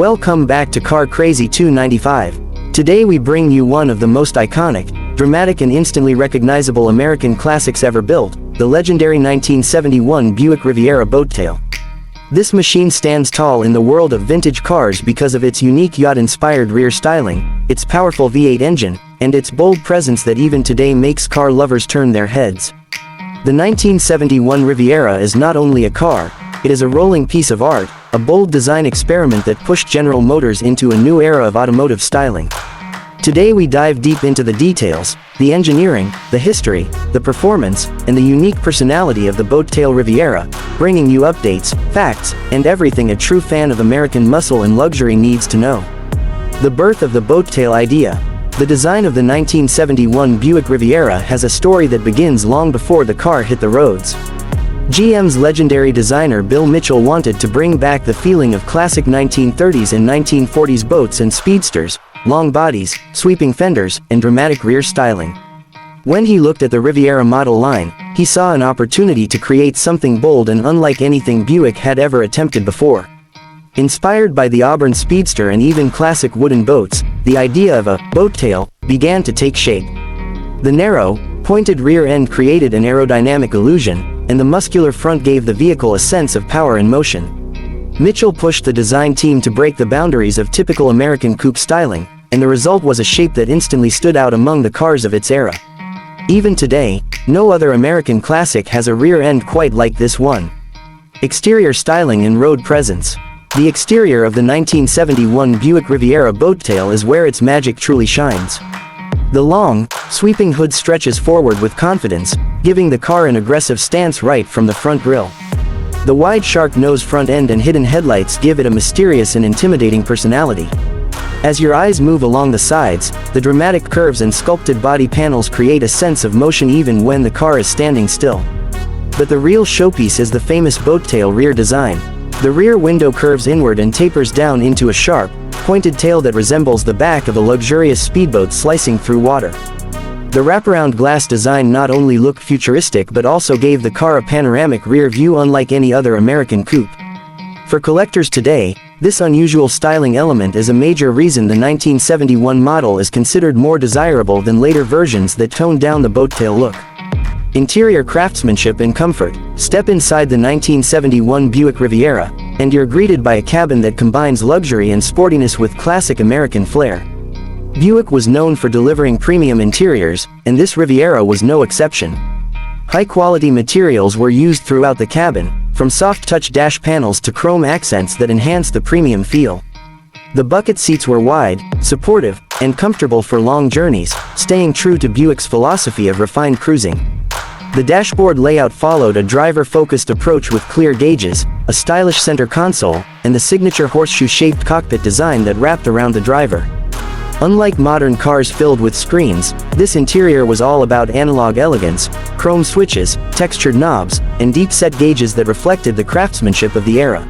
Welcome back to Car Crazy 295. Today we bring you one of the most iconic, dramatic and instantly recognizable American classics ever built, the legendary 1971 Buick Riviera Boattail. This machine stands tall in the world of vintage cars because of its unique yacht-inspired rear styling, its powerful V8 engine, and its bold presence that even today makes car lovers turn their heads. The 1971 Riviera is not only a car, it is a rolling piece of art, a bold design experiment that pushed General Motors into a new era of automotive styling. Today we dive deep into the details, the engineering, the history, the performance, and the unique personality of the Boattail Riviera, bringing you updates, facts, and everything a true fan of American muscle and luxury needs to know. The birth of the Boattail idea. The design of the 1971 Buick Riviera has a story that begins long before the car hit the roads. GM's legendary designer Bill Mitchell wanted to bring back the feeling of classic 1930s and 1940s boats and speedsters, long bodies, sweeping fenders, and dramatic rear styling. When he looked at the Riviera model line, he saw an opportunity to create something bold and unlike anything Buick had ever attempted before. Inspired by the Auburn Speedster and even classic wooden boats, the idea of a boattail began to take shape. The narrow, pointed rear end created an aerodynamic illusion, and the muscular front gave the vehicle a sense of power and motion. Mitchell pushed the design team to break the boundaries of typical American coupe styling, and the result was a shape that instantly stood out among the cars of its era. Even today, no other American classic has a rear end quite like this one. Exterior styling and road presence. The exterior of the 1971 Buick Riviera Boattail is where its magic truly shines. The long, sweeping hood stretches forward with confidence, giving the car an aggressive stance right from the front grille. The wide shark nose front end and hidden headlights give it a mysterious and intimidating personality. As your eyes move along the sides, the dramatic curves and sculpted body panels create a sense of motion even when the car is standing still. But the real showpiece is the famous Boattail rear design. The rear window curves inward and tapers down into a sharp, pointed tail that resembles the back of a luxurious speedboat slicing through water. The wraparound glass design not only looked futuristic but also gave the car a panoramic rear view unlike any other American coupe. For collectors today, this unusual styling element is a major reason the 1971 model is considered more desirable than later versions that toned down the Boattail look. Interior craftsmanship and comfort. Step inside the 1971 Buick Riviera, and you're greeted by a cabin that combines luxury and sportiness with classic American flair. Buick was known for delivering premium interiors, and this Riviera was no exception. High-quality materials were used throughout the cabin, from soft-touch dash panels to chrome accents that enhanced the premium feel. The bucket seats were wide, supportive, and comfortable for long journeys, staying true to Buick's philosophy of refined cruising. The dashboard layout followed a driver-focused approach with clear gauges, a stylish center console, and the signature horseshoe-shaped cockpit design that wrapped around the driver. Unlike modern cars filled with screens, this interior was all about analog elegance, chrome switches, textured knobs, and deep-set gauges that reflected the craftsmanship of the era.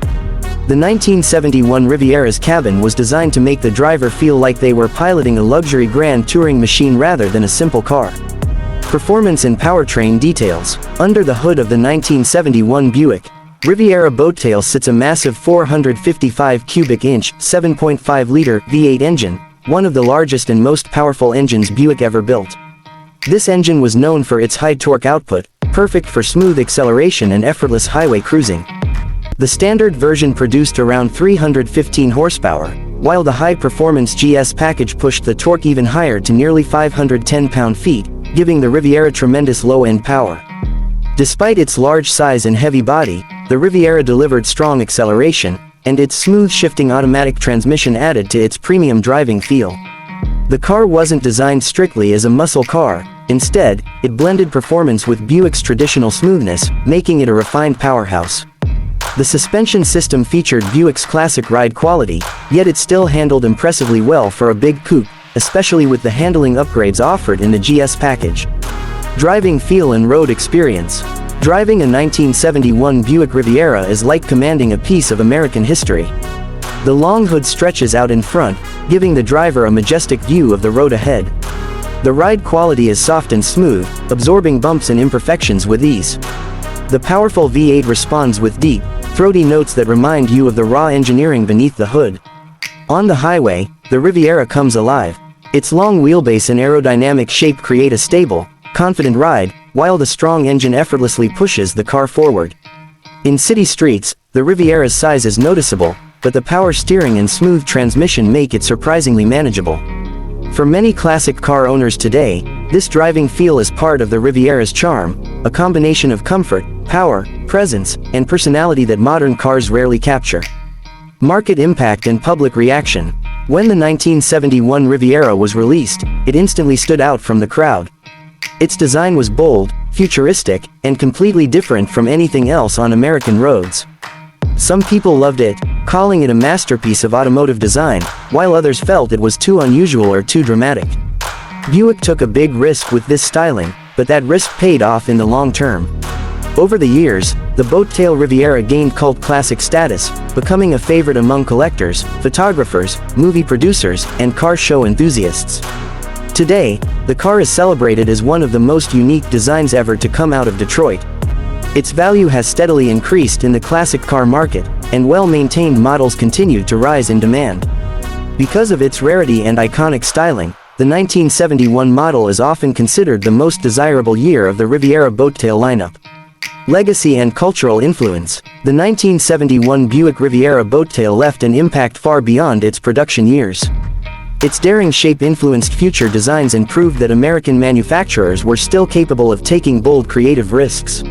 The 1971 Riviera's cabin was designed to make the driver feel like they were piloting a luxury grand touring machine rather than a simple car. Performance and powertrain details. Under the hood of the 1971 Buick Riviera Boattail sits a massive 455 cubic inch, 7.5-liter V8 engine, one of the largest and most powerful engines Buick ever built. This engine was known for its high torque output, perfect for smooth acceleration and effortless highway cruising. The standard version produced around 315 horsepower, while the high-performance GS package pushed the torque even higher to nearly 510 pound-feet, giving the Riviera tremendous low-end power. Despite its large size and heavy body, the Riviera delivered strong acceleration, and its smooth shifting automatic transmission added to its premium driving feel. The car wasn't designed strictly as a muscle car, instead, it blended performance with Buick's traditional smoothness, making it a refined powerhouse. The suspension system featured Buick's classic ride quality, yet it still handled impressively well for a big coupe, especially with the handling upgrades offered in the GS package. Driving feel and road experience. Driving a 1971 Buick Riviera is like commanding a piece of American history. The long hood stretches out in front, giving the driver a majestic view of the road ahead. The ride quality is soft and smooth, absorbing bumps and imperfections with ease. The powerful V8 responds with deep, throaty notes that remind you of the raw engineering beneath the hood. On the highway, the Riviera comes alive. Its long wheelbase and aerodynamic shape create a stable, confident ride, while the strong engine effortlessly pushes the car forward. In city streets, the Riviera's size is noticeable, but the power steering and smooth transmission make it surprisingly manageable. For many classic car owners today, this driving feel is part of the Riviera's charm, a combination of comfort, power, presence, and personality that modern cars rarely capture. Market impact and public reaction. When the 1971 Riviera was released, it instantly stood out from the crowd. Its design was bold, futuristic, and completely different from anything else on American roads. Some people loved it, calling it a masterpiece of automotive design, while others felt it was too unusual or too dramatic. Buick took a big risk with this styling, but that risk paid off in the long term. Over the years, the Boattail Riviera gained cult classic status, becoming a favorite among collectors, photographers, movie producers, and car show enthusiasts. Today, the car is celebrated as one of the most unique designs ever to come out of Detroit. Its value has steadily increased in the classic car market, and well-maintained models continue to rise in demand. Because of its rarity and iconic styling, the 1971 model is often considered the most desirable year of the Riviera Boattail lineup. Legacy and cultural influence. The 1971 Buick Riviera Boattail left an impact far beyond its production years. Its daring shape influenced future designs and proved that American manufacturers were still capable of taking bold creative risks.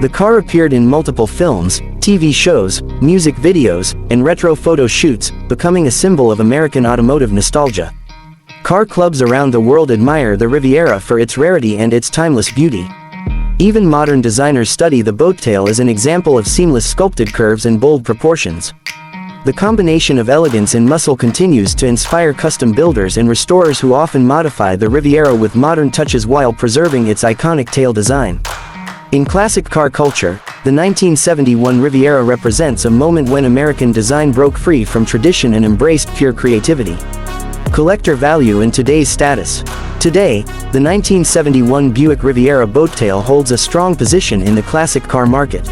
The car appeared in multiple films, TV shows, music videos, and retro photo shoots, becoming a symbol of American automotive nostalgia. Car clubs around the world admire the Riviera for its rarity and its timeless beauty. Even modern designers study the Boattail as an example of seamless sculpted curves and bold proportions. The combination of elegance and muscle continues to inspire custom builders and restorers who often modify the Riviera with modern touches while preserving its iconic tail design. In classic car culture, the 1971 Riviera represents a moment when American design broke free from tradition and embraced pure creativity. Collector value in today's status. Today, the 1971 Buick Riviera Boattail holds a strong position in the classic car market.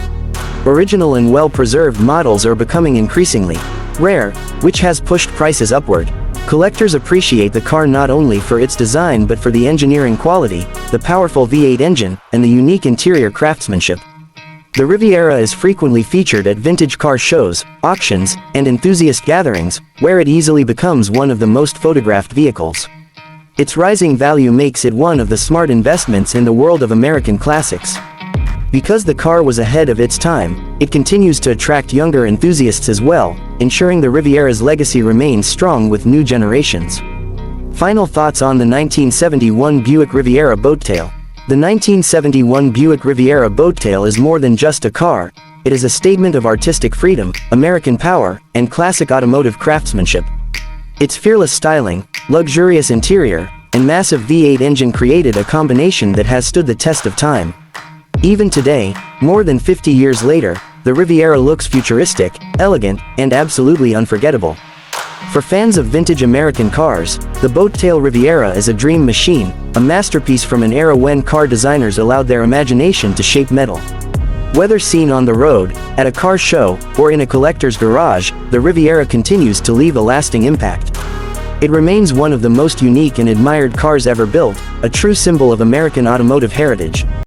Original and well-preserved models are becoming increasingly rare, which has pushed prices upward. Collectors appreciate the car not only for its design but for the engineering quality, the powerful V8 engine, and the unique interior craftsmanship. The Riviera is frequently featured at vintage car shows, auctions, and enthusiast gatherings, where it easily becomes one of the most photographed vehicles. Its rising value makes it one of the smart investments in the world of American classics. Because the car was ahead of its time, it continues to attract younger enthusiasts as well, ensuring the Riviera's legacy remains strong with new generations. Final thoughts on the 1971 Buick Riviera Boattail. The 1971 Buick Riviera Boattail is more than just a car. It is a statement of artistic freedom, American power, and classic automotive craftsmanship. Its fearless styling, luxurious interior, and massive V8 engine created a combination that has stood the test of time. Even today, more than 50 years later, the Riviera looks futuristic, elegant, and absolutely unforgettable. For fans of vintage American cars, the Boattail Riviera is a dream machine, a masterpiece from an era when car designers allowed their imagination to shape metal. Whether seen on the road, at a car show, or in a collector's garage, the Riviera continues to leave a lasting impact. It remains one of the most unique and admired cars ever built, a true symbol of American automotive heritage.